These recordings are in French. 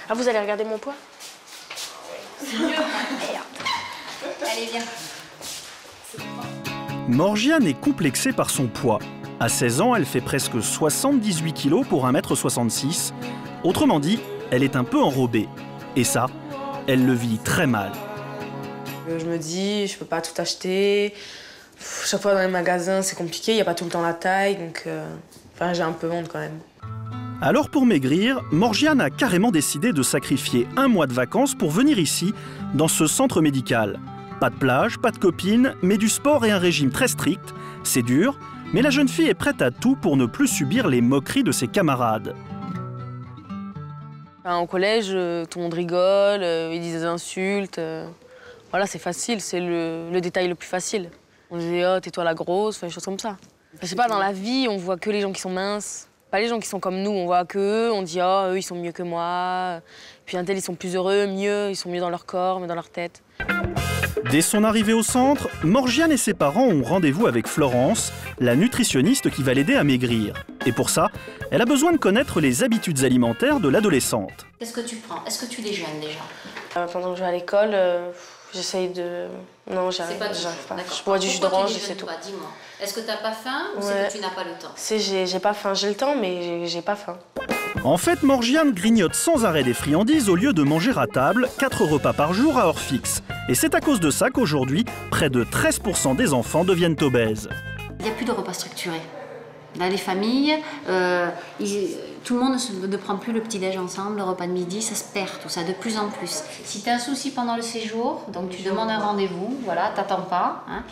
Ah, vous allez regarder mon poids? C'est mieux. Merde. Allez, viens. Morgiane est complexée par son poids. À 16 ans, elle fait presque 78 kg pour 1,66 m. Autrement dit, elle est un peu enrobée. Et ça, elle le vit très mal. Je me dis, je peux pas tout acheter. Chaque fois dans les magasins, c'est compliqué, il n'y a pas tout le temps la taille, donc enfin, j'ai un peu honte quand même. Alors pour maigrir, Morgiane a carrément décidé de sacrifier un mois de vacances pour venir ici, dans ce centre médical. Pas de plage, pas de copines, mais du sport et un régime très strict. C'est dur, mais la jeune fille est prête à tout pour ne plus subir les moqueries de ses camarades. Enfin, au collège, tout le monde rigole, ils disent des insultes. Voilà, c'est facile, c'est le détail le plus facile. On disait, oh, tais-toi la grosse, enfin, des choses comme ça. Je sais pas, dans la vie, on voit que les gens qui sont minces. Pas les gens qui sont comme nous, on voit qu'eux, on dit, oh, eux, ils sont mieux que moi. Puis un tel, ils sont plus heureux, mieux, ils sont mieux dans leur corps, mais dans leur tête. Dès son arrivée au centre, Morgiane et ses parents ont rendez-vous avec Florence, la nutritionniste qui va l'aider à maigrir. Et pour ça, elle a besoin de connaître les habitudes alimentaires de l'adolescente. Qu'est-ce que tu prends? Est-ce que tu déjeunes déjà? Pendant que je vais à l'école, j'essaye de... Non, j'arrive pas. Je bois du jus d'orange et c'est tout. Dis-moi. Est-ce que tu n'as pas faim ou c'est que tu n'as pas le temps? J'ai pas faim, j'ai le temps, mais j'ai pas faim. En fait, Morgiane grignote sans arrêt des friandises au lieu de manger à table, 4 repas par jour à heure fixe. Et c'est à cause de ça qu'aujourd'hui, près de 13% des enfants deviennent obèses. Il n'y a plus de repas structurés. Dans les familles, tout le monde ne prend plus le petit-déj ensemble, le repas de midi, ça se perd tout ça de plus en plus. Si tu as un souci pendant le séjour, donc tu demandes un rendez-vous, voilà, t'attends pas. Hein.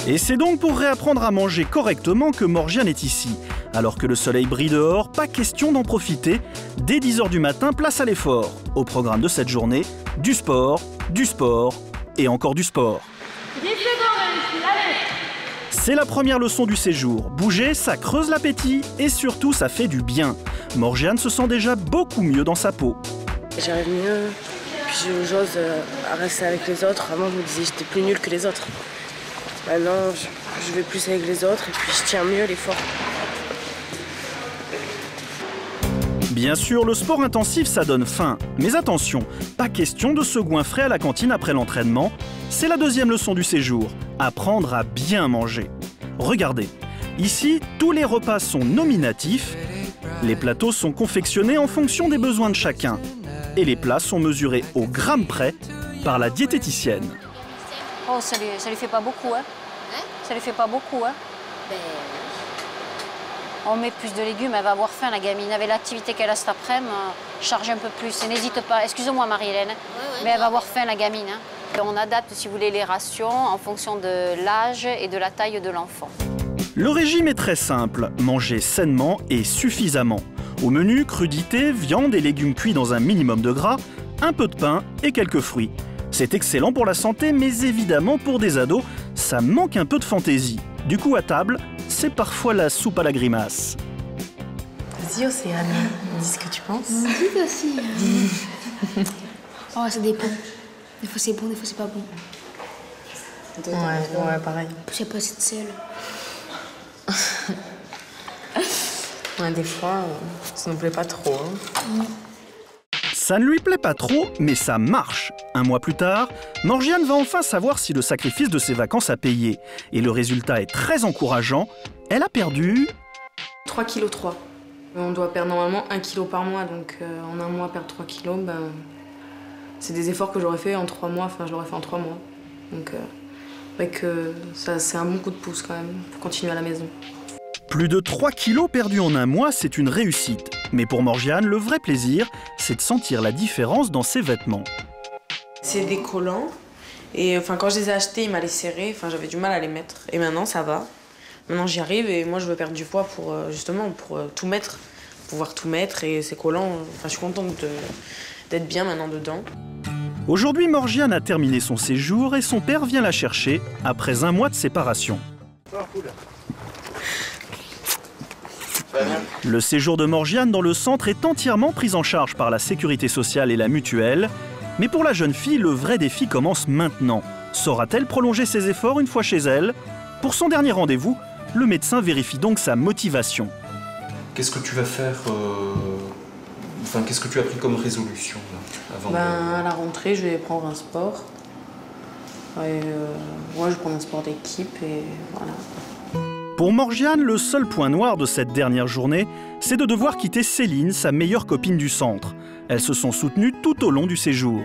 Et c'est donc pour réapprendre à manger correctement que Morgiane est ici. Alors que le soleil brille dehors, pas question d'en profiter. Dès 10 h du matin, place à l'effort. Au programme de cette journée, du sport et encore du sport. 10 secondes, allez. C'est la première leçon du séjour. Bouger, ça creuse l'appétit et surtout, ça fait du bien. Morgiane se sent déjà beaucoup mieux dans sa peau. J'arrive mieux, puis j'ose rester avec les autres. Avant, je me disais j'étais plus nulle que les autres. Maintenant, je vais plus avec les autres et puis je tiens mieux l'effort. Bien sûr, le sport intensif, ça donne faim. Mais attention, pas question de se goinfrer à la cantine après l'entraînement. C'est la deuxième leçon du séjour, apprendre à bien manger. Regardez, ici, tous les repas sont nominatifs. Les plateaux sont confectionnés en fonction des besoins de chacun. Et les plats sont mesurés au gramme près par la diététicienne. Oh, ça lui fait pas beaucoup, hein? Ça lui fait pas beaucoup, hein? Ben... On met plus de légumes, elle va avoir faim, la gamine. Avec l'activité qu'elle a cet après-midi, charge un peu plus. Et n'hésite pas, excuse-moi Marie-Hélène, mais elle va avoir faim, la gamine. Hein. On adapte, si vous voulez, les rations en fonction de l'âge et de la taille de l'enfant. Le régime est très simple, manger sainement et suffisamment. Au menu, crudités, viande et légumes cuits dans un minimum de gras, un peu de pain et quelques fruits. C'est excellent pour la santé, mais évidemment pour des ados, ça manque un peu de fantaisie. Du coup, à table, c'est parfois la soupe à la grimace. Vas-y, Océane, dis ce que tu penses. Dis aussi. Oh, ça dépend. Des fois c'est bon, des fois c'est pas bon. Ouais, pareil. J'ai pas assez de sel. Ouais, des fois, ça ne plaît pas trop. Hein. Ça ne lui plaît pas trop, mais ça marche. Un mois plus tard, Morgiane va enfin savoir si le sacrifice de ses vacances a payé. Et le résultat est très encourageant. Elle a perdu... 3,3 kg. On doit perdre normalement 1 kg par mois, donc en un mois, perdre 3 kg, ben, c'est des efforts que j'aurais fait en 3 mois, enfin je l'aurais fait en 3 mois. Donc ça, c'est un bon coup de pouce quand même, pour continuer à la maison. Plus de 3 kilos perdus en un mois, c'est une réussite. Mais pour Morgiane, le vrai plaisir, c'est de sentir la différence dans ses vêtements. C'est des collants. Et enfin, quand je les ai achetés, ils m'allaient serrer. Enfin, j'avais du mal à les mettre. Et maintenant, ça va. Maintenant, j'y arrive et moi, je veux perdre du poids pour justement pour tout mettre, pouvoir tout mettre. Et ces collants, enfin, je suis contente d'être bien maintenant dedans. Aujourd'hui, Morgiane a terminé son séjour et son père vient la chercher après un mois de séparation. Le séjour de Morgiane dans le centre est entièrement pris en charge par la sécurité sociale et la mutuelle. Mais pour la jeune fille, le vrai défi commence maintenant. Saura-t-elle prolonger ses efforts une fois chez elle? Pour son dernier rendez-vous, le médecin vérifie donc sa motivation. Qu'est-ce que tu vas faire Enfin, qu'est-ce que tu as pris comme résolution là, avant À la rentrée, je vais prendre un sport. Moi, je vais prendre un sport d'équipe et voilà. Pour Morgiane, le seul point noir de cette dernière journée, c'est de devoir quitter Céline, sa meilleure copine du centre. Elles se sont soutenues tout au long du séjour.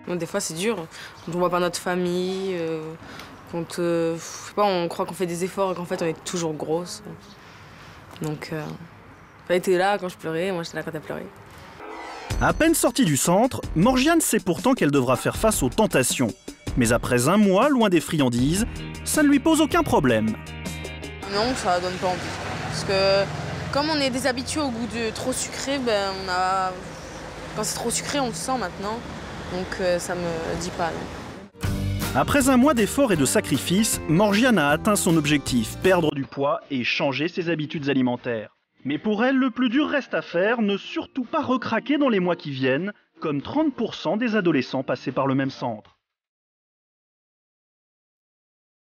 Des fois, c'est dur. Quand on voit pas notre famille, quand je sais pas, on croit qu'on fait des efforts et qu'en fait, on est toujours grosse. Donc, elle était là quand je pleurais, moi j'étais là quand elle pleurait. À peine sortie du centre, Morgiane sait pourtant qu'elle devra faire face aux tentations. Mais après un mois loin des friandises, ça ne lui pose aucun problème. Non, ça donne pas envie. Parce que comme on est déshabitué au goût de trop sucré, quand c'est trop sucré, on le sent maintenant. Donc ça me dit pas non. Après un mois d'efforts et de sacrifices, Morgiane a atteint son objectif, perdre du poids et changer ses habitudes alimentaires. Mais pour elle, le plus dur reste à faire, ne surtout pas recraquer dans les mois qui viennent, comme 30% des adolescents passés par le même centre.